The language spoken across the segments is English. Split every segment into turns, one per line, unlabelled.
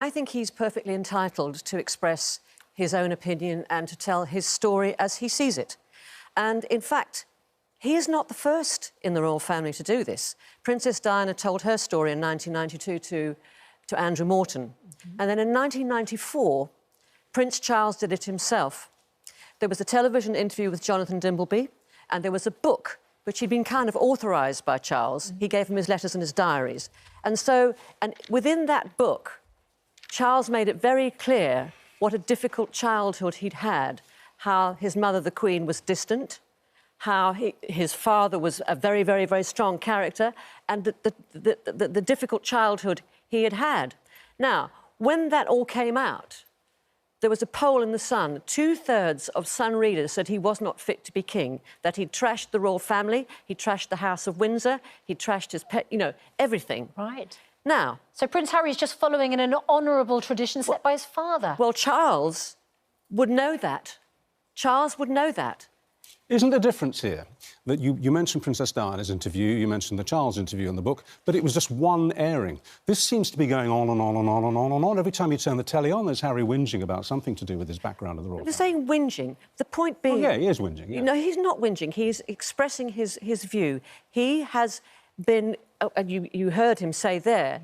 I think he's perfectly entitled to express his own opinion and to tell his story as he sees it. And in fact, he is not the first in the royal family to do this. Princess Diana told her story in 1992 to Andrew Morton. And then in 1994, Prince Charles did it himself. There was a television interview with Jonathan Dimbleby, and there was a book which he'd been kind of authorised by Charles. He gave him his letters and his diaries. And within that book, Charles made it very clear what a difficult childhood he'd had, how his mother, the Queen, was distant, how his father was a very, very, very strong character, and the difficult childhood he had had. Now, when that all came out, there was a poll in The Sun. 2/3 of Sun readers said he was not fit to be king, that he'd trashed the royal family, he trashed the House of Windsor, he trashed his pet, everything.
Right.
Now...
So Prince Harry is just following in an honourable tradition set by his father.
Well, Charles would know that. Charles would know that.
Isn't there a difference here? That you mentioned Princess Diana's interview, you mentioned the Charles interview in the book, but it was just one airing. This seems to be going on and on and on and on and on. Every time you turn the telly on, there's Harry whinging about something to do with his background of the royal family.
You're
saying whinging. The point being...
Well, yeah, he is whinging. Yeah.
No, he's not whinging. He's expressing his view. He has been... and you heard him say there,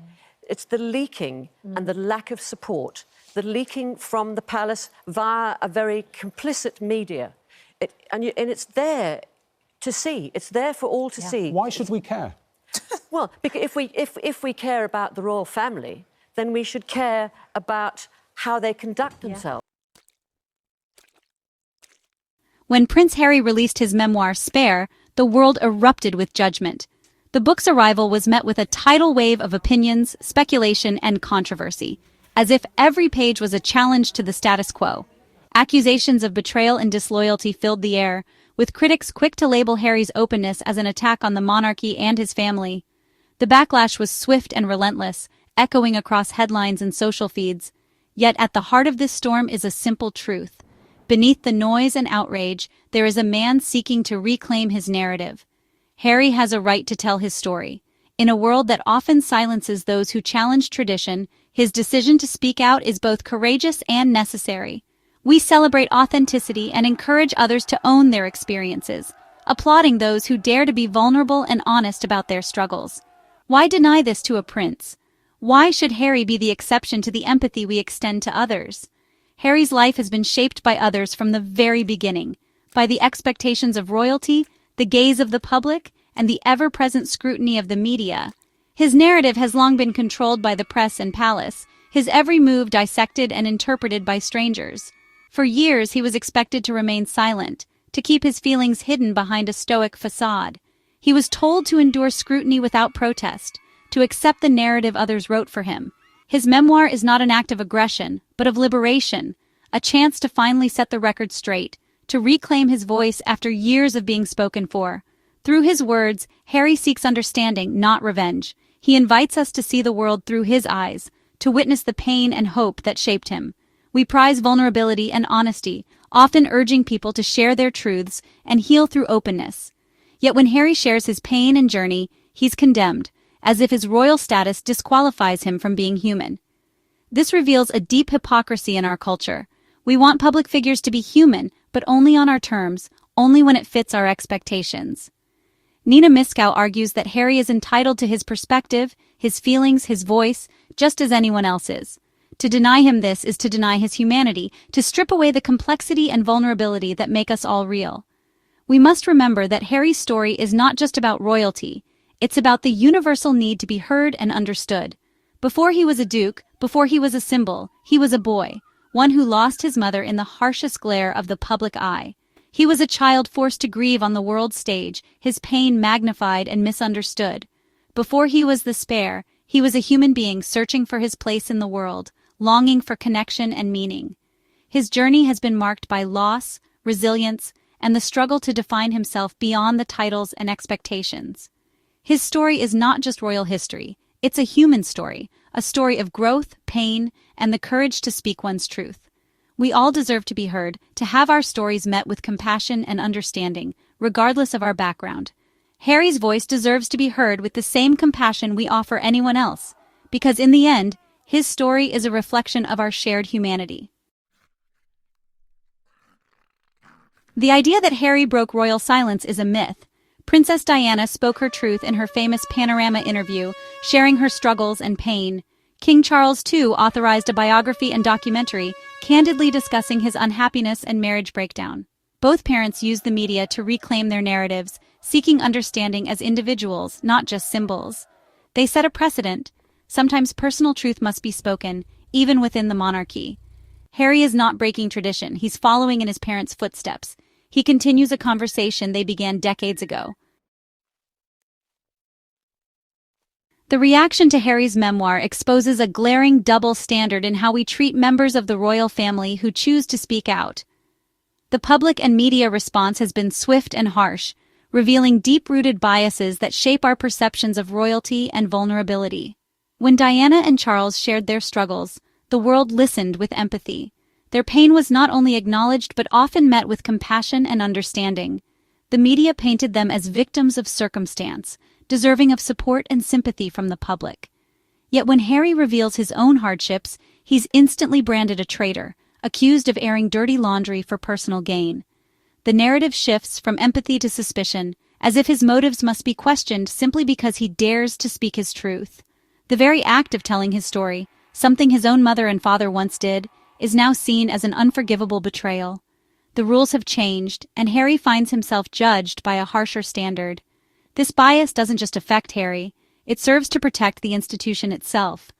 it's the leaking and the lack of support, the leaking from the palace via a very complicit media. And it's there to see. It's there for all to see.
Why should we care?
Well, because if we care about the royal family, then we should care about how they conduct themselves.
When Prince Harry released his memoir, Spare, the world erupted with judgment. The book's arrival was met with a tidal wave of opinions, speculation, and controversy, as if every page was a challenge to the status quo. Accusations of betrayal and disloyalty filled the air, with critics quick to label Harry's openness as an attack on the monarchy and his family. The backlash was swift and relentless, echoing across headlines and social feeds. Yet at the heart of this storm is a simple truth. Beneath the noise and outrage, there is a man seeking to reclaim his narrative. Harry has a right to tell his story. In a world that often silences those who challenge tradition, his decision to speak out is both courageous and necessary. We celebrate authenticity and encourage others to own their experiences, applauding those who dare to be vulnerable and honest about their struggles. Why deny this to a prince? Why should Harry be the exception to the empathy we extend to others? Harry's life has been shaped by others from the very beginning, by the expectations of royalty, the gaze of the public, and the ever-present scrutiny of the media. His narrative has long been controlled by the press and palace, his every move dissected and interpreted by strangers. For years, he was expected to remain silent, to keep his feelings hidden behind a stoic facade. He was told to endure scrutiny without protest, to accept the narrative others wrote for him. His memoir is not an act of aggression, but of liberation, a chance to finally set the record straight, to reclaim his voice after years of being spoken for. Through his words, Harry seeks understanding, not revenge. He invites us to see the world through his eyes, to witness the pain and hope that shaped him. We prize vulnerability and honesty, often urging people to share their truths and heal through openness. Yet when Harry shares his pain and journey, he's condemned, as if his royal status disqualifies him from being human. This reveals a deep hypocrisy in our culture. We want public figures to be human, but only on our terms, only when it fits our expectations. Nina Myskow argues that Harry is entitled to his perspective, his feelings, his voice, just as anyone else is. To deny him this is to deny his humanity, to strip away the complexity and vulnerability that make us all real. We must remember that Harry's story is not just about royalty, it's about the universal need to be heard and understood. Before he was a duke, before he was a symbol, he was a boy, one who lost his mother in the harshest glare of the public eye. He was a child forced to grieve on the world stage, his pain magnified and misunderstood. Before he was the Spare, he was a human being searching for his place in the world, longing for connection and meaning. His journey has been marked by loss, resilience, and the struggle to define himself beyond the titles and expectations. His story is not just royal history, it's a human story, a story of growth, pain, and the courage to speak one's truth. We all deserve to be heard, to have our stories met with compassion and understanding, regardless of our background. Harry's voice deserves to be heard with the same compassion we offer anyone else, because in the end, His story is a reflection of our shared humanity. The idea that Harry broke royal silence is a myth. Princess Diana spoke her truth in her famous Panorama interview, sharing her struggles and pain. King Charles II authorized a biography and documentary, candidly discussing his unhappiness and marriage breakdown. Both parents used the media to reclaim their narratives, seeking understanding as individuals, not just symbols. They set a precedent. Sometimes personal truth must be spoken, even within the monarchy. Harry is not breaking tradition, he's following in his parents' footsteps. He continues a conversation they began decades ago. The reaction to Harry's memoir exposes a glaring double standard in how we treat members of the royal family who choose to speak out. The public and media response has been swift and harsh, revealing deep-rooted biases that shape our perceptions of royalty and vulnerability. When Diana and Charles shared their struggles, the world listened with empathy. Their pain was not only acknowledged but often met with compassion and understanding. The media painted them as victims of circumstance, deserving of support and sympathy from the public. Yet when Harry reveals his own hardships, he's instantly branded a traitor, accused of airing dirty laundry for personal gain. The narrative shifts from empathy to suspicion, as if his motives must be questioned simply because he dares to speak his truth. The very act of telling his story, something his own mother and father once did, is now seen as an unforgivable betrayal. The rules have changed, and Harry finds himself judged by a harsher standard. This bias doesn't just affect Harry, it serves to protect the institution itself.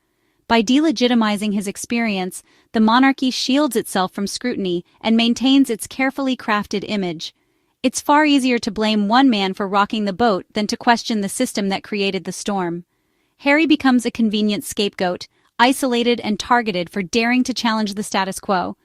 By delegitimizing his experience, the monarchy shields itself from scrutiny and maintains its carefully crafted image. It's far easier to blame one man for rocking the boat than to question the system that created the storm. Harry becomes a convenient scapegoat, isolated and targeted for daring to challenge the status quo.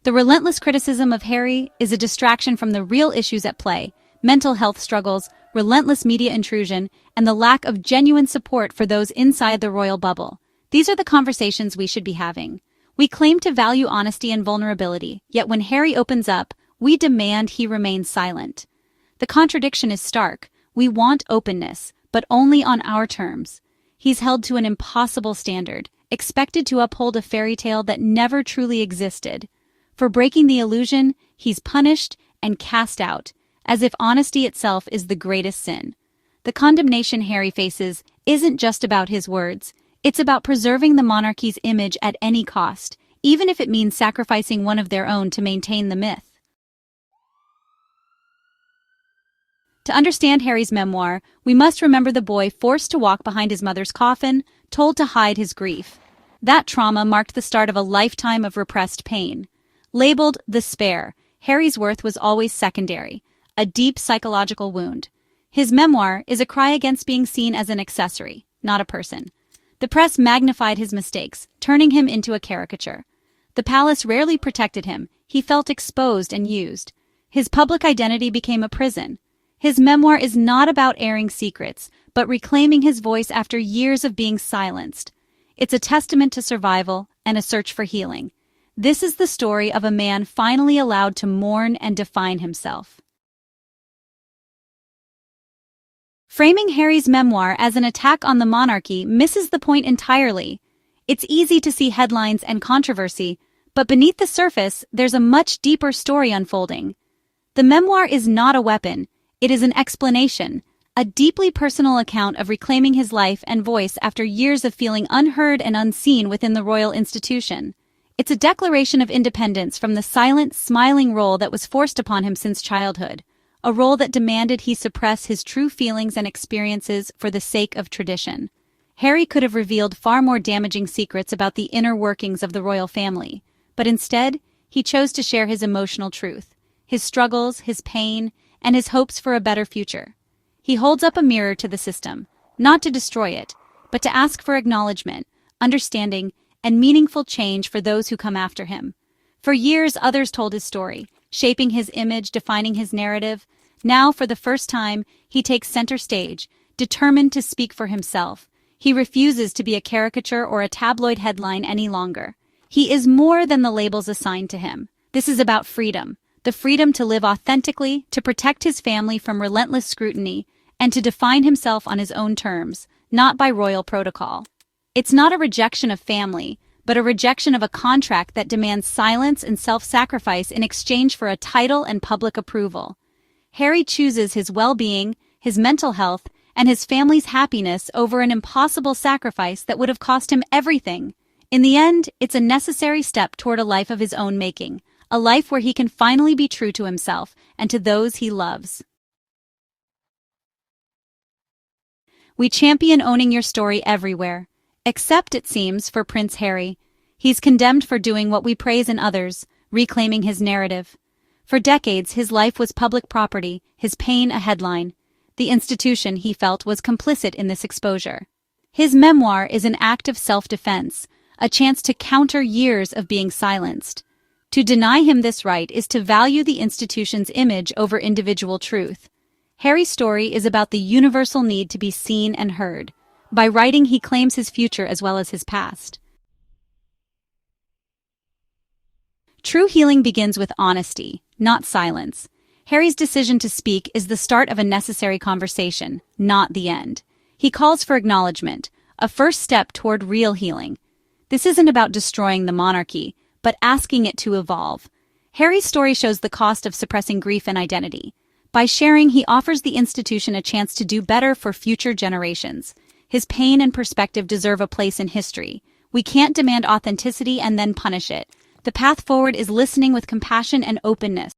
The relentless criticism of Harry is a distraction from the real issues at play: mental health struggles, relentless media intrusion, and the lack of genuine support for those inside the royal bubble. These are the conversations we should be having. We claim to value honesty and vulnerability, yet when Harry opens up, we demand he remain silent. The contradiction is stark. We want openness, but only on our terms. He's held to an impossible standard, expected to uphold a fairy tale that never truly existed. For breaking the illusion, he's punished and cast out, as if honesty itself is the greatest sin. The condemnation Harry faces isn't just about his words. It's about preserving the monarchy's image at any cost, even if it means sacrificing one of their own to maintain the myth. To understand Harry's memoir, we must remember the boy forced to walk behind his mother's coffin, told to hide his grief. That trauma marked the start of a lifetime of repressed pain. Labeled the spare, Harry's worth was always secondary, a deep psychological wound. His memoir is a cry against being seen as an accessory, not a person. The press magnified his mistakes, turning him into a caricature. The palace rarely protected him. He felt exposed and used. His public identity became a prison. His memoir is not about airing secrets, but reclaiming his voice after years of being silenced. It's a testament to survival and a search for healing. This is the story of a man finally allowed to mourn and define himself. Framing Harry's memoir as an attack on the monarchy misses the point entirely. It's easy to see headlines and controversy, but beneath the surface, there's a much deeper story unfolding. The memoir is not a weapon. It is an explanation, a deeply personal account of reclaiming his life and voice after years of feeling unheard and unseen within the royal institution. It's a declaration of independence from the silent, smiling role that was forced upon him since childhood, a role that demanded he suppress his true feelings and experiences for the sake of tradition. Harry could have revealed far more damaging secrets about the inner workings of the royal family, but instead, he chose to share his emotional truth, his struggles, his pain, and his hopes for a better future. He holds up a mirror to the system, not to destroy it, but to ask for acknowledgement, understanding, and meaningful change for those who come after him. For years, others told his story, shaping his image, defining his narrative. Now, for the first time, he takes center stage, determined to speak for himself. He refuses to be a caricature or a tabloid headline any longer. He is more than the labels assigned to him. This is about freedom. The freedom to live authentically, to protect his family from relentless scrutiny, and to define himself on his own terms, not by royal protocol. It's not a rejection of family, but a rejection of a contract that demands silence and self-sacrifice in exchange for a title and public approval. Harry chooses his well-being, his mental health, and his family's happiness over an impossible sacrifice that would have cost him everything. In the end, it's a necessary step toward a life of his own making, a life where he can finally be true to himself and to those he loves. We champion owning your story everywhere, except, it seems, for Prince Harry. He's condemned for doing what we praise in others, reclaiming his narrative. For decades, his life was public property, his pain a headline. The institution, he felt, was complicit in this exposure. His memoir is an act of self-defense, a chance to counter years of being silenced. To deny him this right is to value the institution's image over individual truth. Harry's story is about the universal need to be seen and heard. By writing, he claims his future as well as his past. True healing begins with honesty, not silence. Harry's decision to speak is the start of a necessary conversation, not the end. He calls for acknowledgement, a first step toward real healing. This isn't about destroying the monarchy, but asking it to evolve. Harry's story shows the cost of suppressing grief and identity. By sharing, he offers the institution a chance to do better for future generations. His pain and perspective deserve a place in history. We can't demand authenticity and then punish it. The path forward is listening with compassion and openness.